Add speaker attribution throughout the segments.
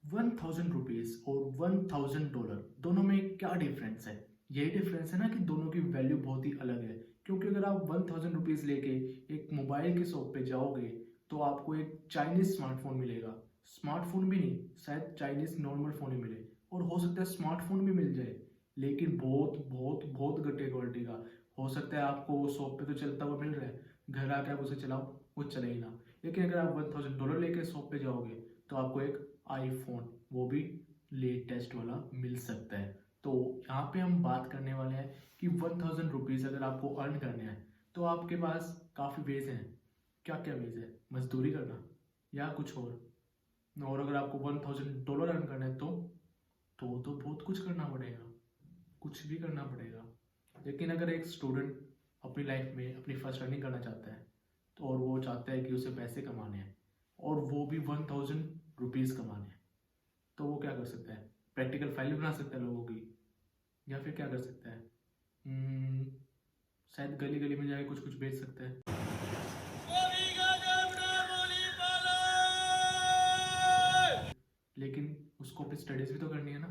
Speaker 1: ₹1000 और $1000 दोनों में क्या डिफरेंस है? यही डिफरेंस है ना कि दोनों की वैल्यू बहुत ही अलग है। क्योंकि अगर आप ₹1000 लेके एक मोबाइल की शॉप पे जाओगे तो आपको एक चाइनीज स्मार्टफोन मिलेगा। स्मार्टफोन भी नहीं, शायद चाइनीज नॉर्मल फ़ोन ही मिले, और हो सकता है स्मार्टफोन भी मिल जाए, लेकिन बहुत बहुत बहुत घटिया क्वालिटी का। हो सकता है आपको वो शॉप पे तो चलता हुआ मिल रहा है, घर आके आप उसे चलाओ वो चले ही ना। लेकिन अगर आप $1000 लेके शॉप पे जाओगे तो आपको एक आईफोन, वो भी लेटेस्ट वाला, मिल सकता है। तो यहाँ पे हम बात करने वाले हैं कि ₹1000 अगर आपको अर्न करने हैं तो आपके पास काफ़ी वेज हैं। क्या क्या वेज है? मजदूरी करना या कुछ और अगर आपको $1000 अर्न करना है तो बहुत कुछ करना पड़ेगा, कुछ भी करना पड़ेगा। लेकिन अगर एक स्टूडेंट अपनी लाइफ में अपनी फर्स्ट अर्निंग करना चाहता है तो और वो चाहता है कि उसे पैसे कमाने हैं और वो भी ₹1000 कमाने हैं, तो वो क्या कर सकता है? प्रैक्टिकल फाइल बना सकता है लोगों की, या फिर क्या कर सकता है? हम्म, शायद गली गली में जाके कुछ कुछ बेच सकता है। लेकिन उसको अपनी स्टडीज भी तो करनी है ना,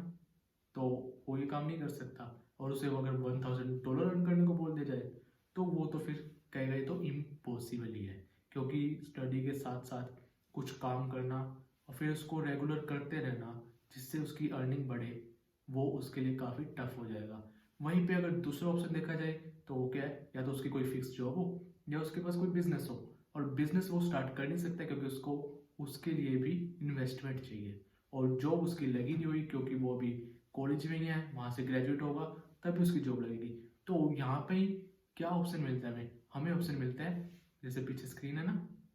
Speaker 1: तो वो ये काम नहीं कर सकता। और उसे अगर $1000 अर्न करने को बोल दिया जाए तो वो तो फिर कहेगा ये तो इम्पॉसिबल ही है। क्योंकि स्टडी के साथ साथ कुछ काम करना और फिर उसको रेगुलर करते रहना जिससे उसकी अर्निंग बढ़े, वो उसके लिए काफ़ी टफ हो जाएगा। वहीं पे अगर दूसरा ऑप्शन देखा जाए तो वो क्या है, या तो उसकी कोई फिक्स जॉब हो या उसके पास कोई बिजनेस हो। और बिजनेस वो स्टार्ट कर नहीं सकता क्योंकि उसको उसके लिए भी इन्वेस्टमेंट चाहिए, और जॉब उसकी लगी नहीं हुई क्योंकि वो अभी कॉलेज में ही है, वहाँ से ग्रेजुएट होगा तभी उसकी जॉब लगेगी। तो यहाँ पे ही क्या ऑप्शन मिलता है हमें? हमें ऑप्शन मिलता है, जैसे पीछे स्क्रीन है ना,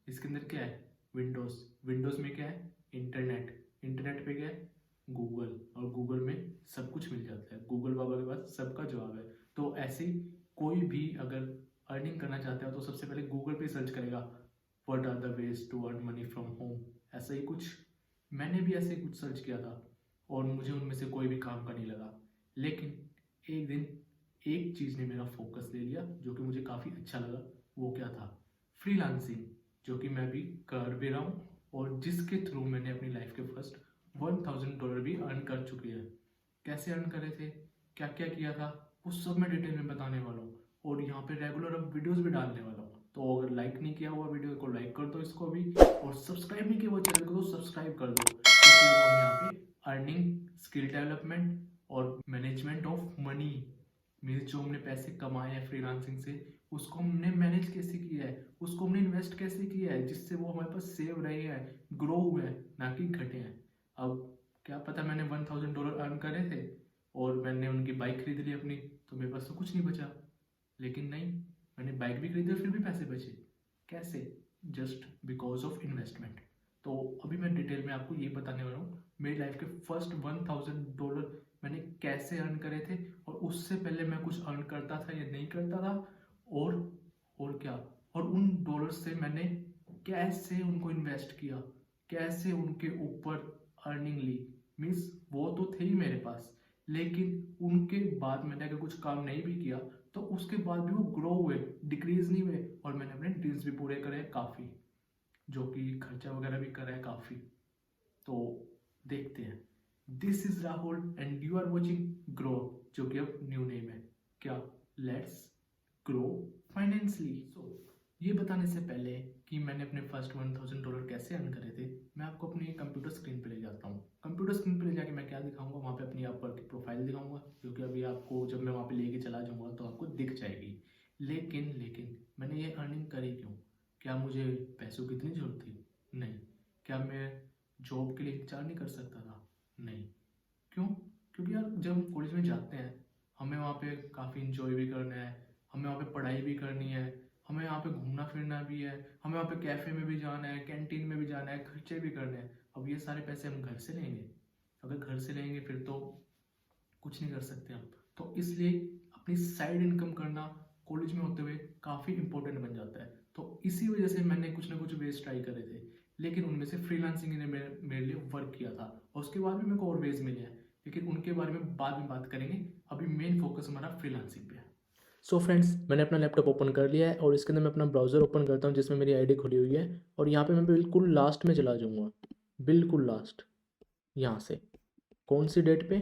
Speaker 1: इसके अंदर क्या है? विंडोज़। विंडोज़ में क्या है? इंटरनेट। इंटरनेट पे क्या है? गूगल। और गूगल में सब कुछ मिल जाता है, गूगल बाबा के पास सबका जवाब है। तो ऐसे ही कोई भी अगर अर्निंग करना चाहता है तो सबसे पहले गूगल पे सर्च करेगा, what are the ways to earn money from home. ऐसा ही कुछ मैंने भी ऐसे ही कुछ सर्च किया था और मुझे उनमें से कोई भी काम का नहीं लगा। लेकिन एक दिन एक चीज़ ने मेरा फोकस ले लिया जो कि मुझे काफ़ी अच्छा लगा। वो क्या था? फ्रीलांसिंग, जो कि मैं भी कर भी रहा हूँ और जिसके थ्रू मैंने अपनी लाइफ के फर्स्ट $1000 भी अर्न कर चुकी है। कैसे अर्न करे थे, क्या क्या किया था, वो सब मैं डिटेल में बताने वाला हूँ। और यहाँ पे रेगुलर अब वीडियोस भी डालने वाला हूँ। तो अगर लाइक नहीं किया हुआ वीडियो को लाइक कर दो इसको भी, और सब्सक्राइब नहीं किया हुआ चैनल को तो सब्सक्राइब कर दो, क्योंकि अब हम यहाँ पे अर्निंग, स्किल डेवलपमेंट और मैनेजमेंट ऑफ मनी, मीन्स जो हमने पैसे कमाए हैं फ्रीलांसिंग से उसको हमने मैनेज कैसे किया है, उसको हमने इन्वेस्ट कैसे किया है जिससे वो हमारे पास सेव रहे हैं, ग्रो हुए हैं, ना कि घटे हैं। अब क्या पता मैंने $1000 अर्न करे थे और मैंने उनकी बाइक खरीद ली अपनी, तो मेरे पास तो कुछ नहीं बचा। लेकिन नहीं, मैंने बाइक भी खरीदी और फिर भी पैसे बचे। कैसे? Just because of investment. तो अभी मैं डिटेल में आपको ये बताने वाला हूँ मेरी लाइफ के फर्स्ट $1000 मैंने कैसे अर्न करे थे, और उससे पहले मैं कुछ अर्न करता था या नहीं करता था, और और क्या, और उन डॉलर्स से मैंने कैसे उनको इन्वेस्ट किया, कैसे उनके ऊपर अर्निंग ली। मीन्स वो तो थे ही मेरे पास, लेकिन उनके बाद मैंने अगर कुछ काम नहीं भी किया तो उसके बाद भी वो ग्रो हुए, डिक्रीज नहीं हुए, और मैंने अपने ड्रीम्स भी पूरे करे काफ़ी, जो कि खर्चा वगैरह भी करा है काफ़ी। तो देखते हैं। This is Rahul and you are watching Groww, जो कि अब न्यू नेम है। क्या? Let's grow financially. सो ये बताने से पहले कि मैंने अपने फर्स्ट $1000 कैसे अर्न करे थे, मैं आपको अपनी कंप्यूटर स्क्रीन पे ले जाता हूँ। कंप्यूटर स्क्रीन पे ले जाके मैं क्या दिखाऊंगा, वहाँ पे अपनी अपवर्क की प्रोफाइल दिखाऊंगा, जो कि अभी आपको जब मैं वहाँ पे लेके चला जाऊँगा तो आपको दिख जाएगी। लेकिन मैंने ये अर्निंग करी क्यों? क्या मुझे पैसों की इतनी जरूरत थी? नहीं। क्या मैं जॉब के लिए इंतजार नहीं कर सकता था? नहीं। क्यों? क्योंकि यार जब हम कॉलेज में जाते हैं हमें वहाँ पे काफ़ी इंजॉय भी करना है, हमें वहाँ पे पढ़ाई भी करनी है, हमें यहाँ पे घूमना फिरना भी है, हमें वहाँ पे कैफ़े में भी जाना है, कैंटीन में भी जाना है, खर्चे भी करने हैं। अब ये सारे पैसे हम घर से लेंगे? अगर घर से लेंगे फिर तो कुछ नहीं कर सकते हम। तो इसलिए अपनी साइड इनकम करना कॉलेज में होते हुए काफ़ी इंपॉर्टेंट बन जाता है। तो इसी वजह से मैंने कुछ ना कुछ वेज ट्राई करे थे, लेकिन उनमें से फ्रीलांसिंग ने मेरे लिए वर्क किया था, और उसके बाद भी मेरे को और वेज मिले हैं, लेकिन उनके बारे में बाद में बात करेंगे। अभी मेन फोकस हमारा फ्रीलांसिंग पे है। सो फ्रेंड्स, मैंने अपना लैपटॉप ओपन कर लिया है और इसके अंदर मैं अपना ब्राउज़र ओपन करता हूँ जिसमें मेरी आईडी खुली हुई है, और यहाँ पे मैं बिल्कुल लास्ट में चला जाऊँगा, बिल्कुल लास्ट। यहाँ से कौन सी डेट पे,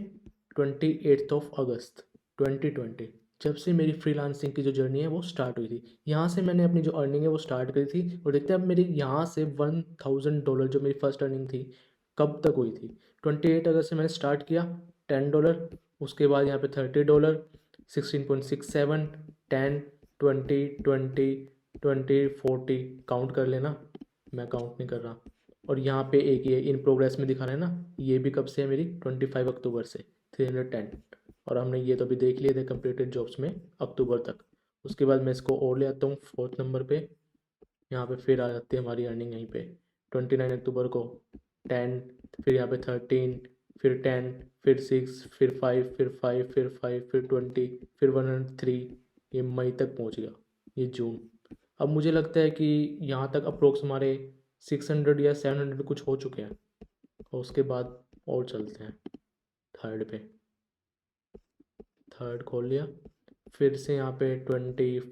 Speaker 1: 28 अगस्त 2020, जब से मेरी फ्रीलांसिंग की जो जर्नी है वो स्टार्ट हुई थी। यहाँ से मैंने अपनी जो अर्निंग है वो स्टार्ट करी थी और देखते हैं अब मेरी यहाँ से $1000 जो मेरी फर्स्ट अर्निंग थी कब तक हुई थी। 28 अगस्त से मैंने स्टार्ट किया, $10, उसके बाद यहाँ पे $30, 16.67, 10, 20, 20, 20, 40, काउंट कर लेना, मैं काउंट नहीं कर रहा। और यहाँ पे एक ये इन प्रोग्रेस में दिखा रहा है ना, ये भी कब से है मेरी, 25 अक्टूबर से 310। और हमने ये तो भी देख लिए थे कंप्लीटेड जॉब्स में अक्टूबर तक। उसके बाद मैं इसको और ले आता हूँ 4th नंबर पे, यहाँ पे फिर आ जाती है हमारी अर्निंग यहीं पे 29 अक्टूबर को 10, फिर यहाँ पे 13, फिर 10, फिर 6, फिर 5, फिर 5, फिर 5, फिर 20, फिर 103, ये मई तक पहुँच गया, ये जून। अब मुझे लगता है कि यहाँ तक अप्रोक्स हमारे 600 या 700 कुछ हो चुके हैं। और उसके बाद और चलते हैं थर्ड पे, थर्ड खोल लिया, फिर से यहाँ पे 25,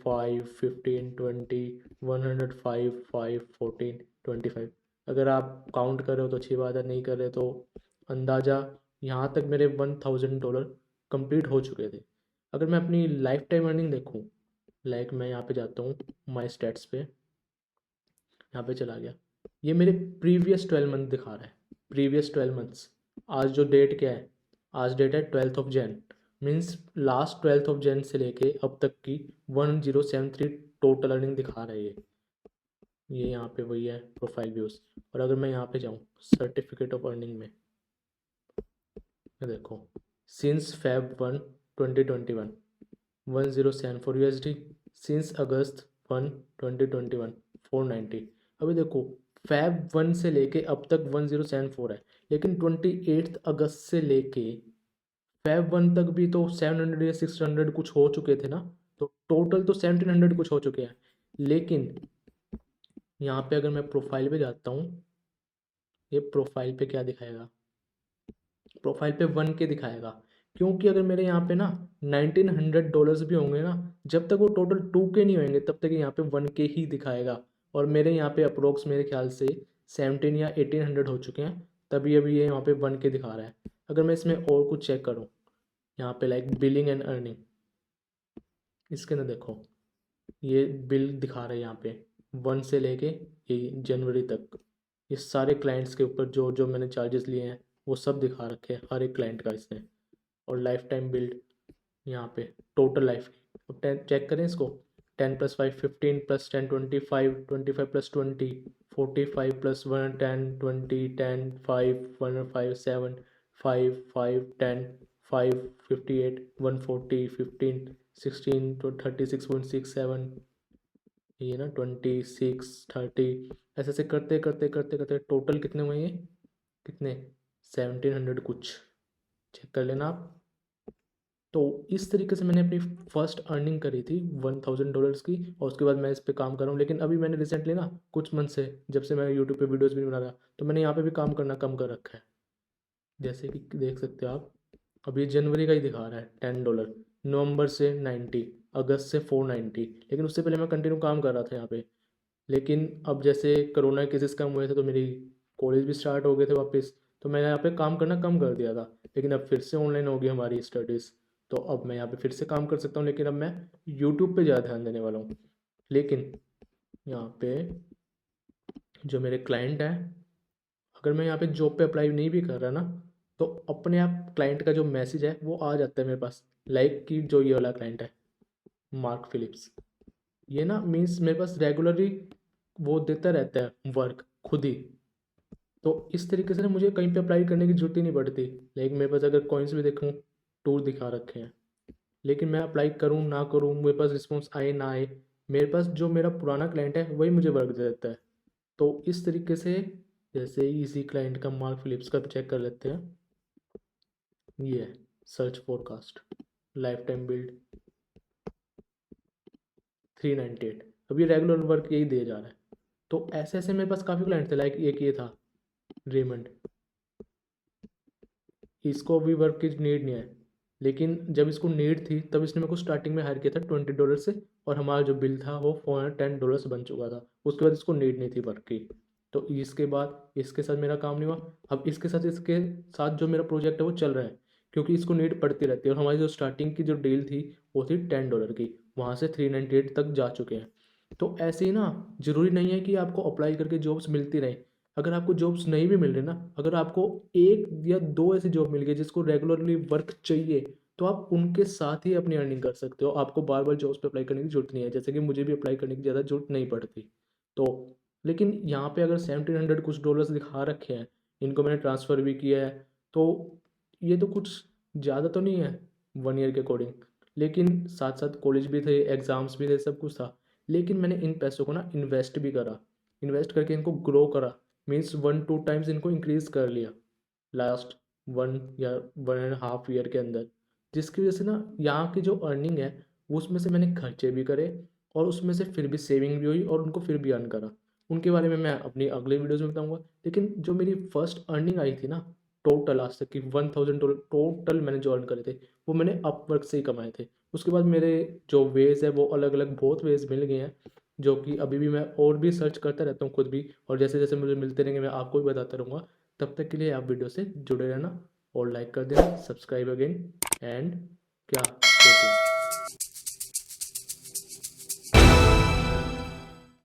Speaker 1: 15, 20, 105, 5, 14, 25। अगर आप काउंट कर रहे हो तो अच्छी बात है, नहीं कर रहे तो अंदाज़ा यहाँ तक मेरे $1000 कंप्लीट हो चुके थे। अगर मैं अपनी लाइफ टाइम अर्निंग देखूँ, लाइक मैं यहाँ पे जाता हूँ माई स्टैट्स पे, यहाँ पे चला गया, ये मेरे प्रीवियस 12 मंथ दिखा रहा है, प्रीवियस 12 मंथ्स। आज जो डेट क्या है, आज डेट है 12 जैन, मीन्स लास्ट 12 जैन से लेके अब तक की 1073 टोटल अर्निंग दिखा रहा है ये यहाँ पे वही है प्रोफाइल व्यूज़। और अगर मैं यहाँ पे जाऊँ सर्टिफिकेट ऑफ अर्निंग में, देखो सिंस Feb 1 2021 1074 USD, सिंस अगस्त 1 2021 490। अभी देखो Feb 1 से लेके अब तक 1074 है, लेकिन 28 अगस्त से लेके Feb 1 तक भी तो 700 या 600 कुछ हो चुके थे ना, तो टोटल तो 1700 कुछ हो चुके हैं। लेकिन यहाँ पे अगर मैं प्रोफाइल पे जाता हूँ, ये प्रोफाइल पे क्या दिखाएगा, प्रोफाइल पे 1K दिखाएगा, क्योंकि अगर मेरे यहाँ पे ना $1900 भी होंगे ना, जब तक वो टोटल 2K नहीं होंगे तब तक यहाँ पे 1K ही दिखाएगा। और मेरे यहाँ पे अप्रोक्स मेरे ख्याल से 17 या 1800 हो चुके हैं, तभी अभी ये यहाँ पे 1K दिखा रहा है। अगर मैं इसमें और कुछ चेक करूँ, यहाँ पे लाइक बिलिंग एंड अर्निंग, इसके अंदर देखो ये बिल दिखा रहा है यहाँ पे 1 से लेके ये जनवरी तक, ये सारे क्लाइंट्स के ऊपर जो जो मैंने चार्जेस लिए हैं वो सब दिखा रखे हैं हर एक क्लाइंट का इसने। और लाइफ टाइम बिल्ड यहाँ पे टोटल लाइफ की, अब 10 चेक करें इसको, 10 + 5 15 + 10 25, 25 + 20 45 + 1 10 20 10 5 105 7 5 5 10 5 58 140 15 16 to 36.67, ये ना 26 30, ऐसे ऐसे करते करते करते करते टोटल कितने हुए ये, कितने 1700 कुछ, चेक कर लेना आप। तो इस तरीके से मैंने अपनी फर्स्ट अर्निंग करी थी $1000 की, और उसके बाद मैं इस पे काम कर रहा हूँ। लेकिन अभी मैंने रिसेंटली ना कुछ मंथ से, जब से मैं यूट्यूब पे वीडियोस भी नहीं बना रहा, तो मैंने यहाँ पे भी काम करना कम कर रखा है। जैसे कि देख सकते हो आप, अभी जनवरी का ही दिखा रहा है $10, नवंबर से 90, अगस्त से 490, लेकिन उससे पहले मैं कंटिन्यू काम कर रहा था यहाँ पे। लेकिन अब जैसे कोरोना केसेस कम हुए थे तो मेरी कॉलेज भी स्टार्ट हो गए थे वापस, तो मैंने यहाँ पे काम करना कम कर दिया था। लेकिन अब फिर से ऑनलाइन हो गई हमारी स्टडीज़, तो अब मैं यहाँ पे फिर से काम कर सकता हूँ, लेकिन अब मैं यूट्यूब पे ज़्यादा ध्यान देने वाला हूँ। लेकिन यहाँ पे जो मेरे क्लाइंट हैं, अगर मैं यहाँ पे जॉब पे अप्लाई नहीं भी कर रहा ना, तो अपने आप क्लाइंट का जो मैसेज है वो आ जाता है मेरे पास, लाइक कि जो ये वाला क्लाइंट है मार्क फिलिप्स, ये ना मीन्स मेरे पास रेगुलरली वो देता रहता है वर्क खुद ही। तो इस तरीके से ना मुझे कहीं पे अप्लाई करने की जरूरत ही नहीं पड़ती। लाइक मेरे पास अगर कॉइन्स भी देखूँ, टूर दिखा रखे हैं, लेकिन मैं अप्लाई करूँ ना करूँ, मेरे पास रिस्पॉन्स आए ना आए, मेरे पास जो मेरा पुराना क्लाइंट है वही मुझे वर्क दे देता है। तो इस तरीके से, जैसे इसी क्लाइंट का मार्क फिलिप्स का चेक कर लेते हैं, ये है search forecast life time build 398, अभी रेगुलर वर्क यही दिया जा रहा है। तो ऐसे ऐसे मेरे पास काफ़ी क्लाइंट थे, लाइक एक ये था रेमंड, इसको अभी वर्क की नीड नहीं है, लेकिन जब इसको नीड थी तब इसने मेरे को स्टार्टिंग में हायर किया था $20 से, और हमारा जो बिल था वो $410 बन चुका था। उसके बाद इसको नीड नहीं थी वर्क की, तो इसके बाद इसके साथ मेरा काम नहीं हुआ। अब इसके साथ जो मेरा प्रोजेक्ट है वो चल रहा है, क्योंकि इसको नीड पड़ती रहती है। और हमारी जो स्टार्टिंग की जो डील थी वो थी $10 की, वहाँ से 398 तक जा चुके हैं। तो ऐसे ही ना, ज़रूरी नहीं है कि आपको अप्लाई करके जॉब्स मिलती रहें। अगर आपको जॉब्स नहीं भी मिल रही ना, अगर आपको एक या दो ऐसी जॉब मिल गई जिसको रेगुलरली वर्क चाहिए, तो आप उनके साथ ही अपनी अर्निंग कर सकते हो। आपको बार बार जॉब्स पे अप्लाई करने की जरूरत नहीं है, जैसे कि मुझे भी अप्लाई करने की ज़्यादा जरूरत नहीं पड़ती। तो लेकिन यहाँ पे अगर 1700 कुछ डॉलर्स दिखा रखे हैं, इनको मैंने ट्रांसफ़र भी किया है, तो ये तो कुछ ज़्यादा तो नहीं है 1 ईयर के अकॉर्डिंग। लेकिन साथ साथ कॉलेज भी थे, एग्ज़ाम्स भी थे, सब कुछ था। लेकिन मैंने इन पैसों को ना इन्वेस्ट भी करा, इन्वेस्ट करके इनको ग्रो करा, मीन्स 1-2 टाइम्स इनको इंक्रीज़ कर लिया लास्ट 1 या 1.5 ईयर के अंदर। जिसकी वजह से ना यहाँ की जो अर्निंग है उसमें से मैंने खर्चे भी करे, और उसमें से फिर भी सेविंग भी हुई, और उनको फिर भी अर्न करा। उनके बारे में मैं अपनी अगले वीडियोज़ में बताऊँगा। लेकिन जो मेरी फर्स्ट अर्निंग आई थी ना, टोटल आज तक की $1000 टोटल मैंने जो अर्न करे थे, वो मैंने अपवर्क से ही कमाए थे। उसके बाद मेरे जो वेज़ है वो अलग अलग बहुत वेज़ मिल गए हैं, जो कि अभी भी मैं और भी सर्च करता रहता हूँ खुद भी, और जैसे जैसे मुझे मिलते रहेंगे मैं आपको भी बताता रहूँगा। तब तक के लिए आप वीडियो से जुड़े रहना, और लाइक कर देना, सब्सक्राइब अगेन, एंड क्या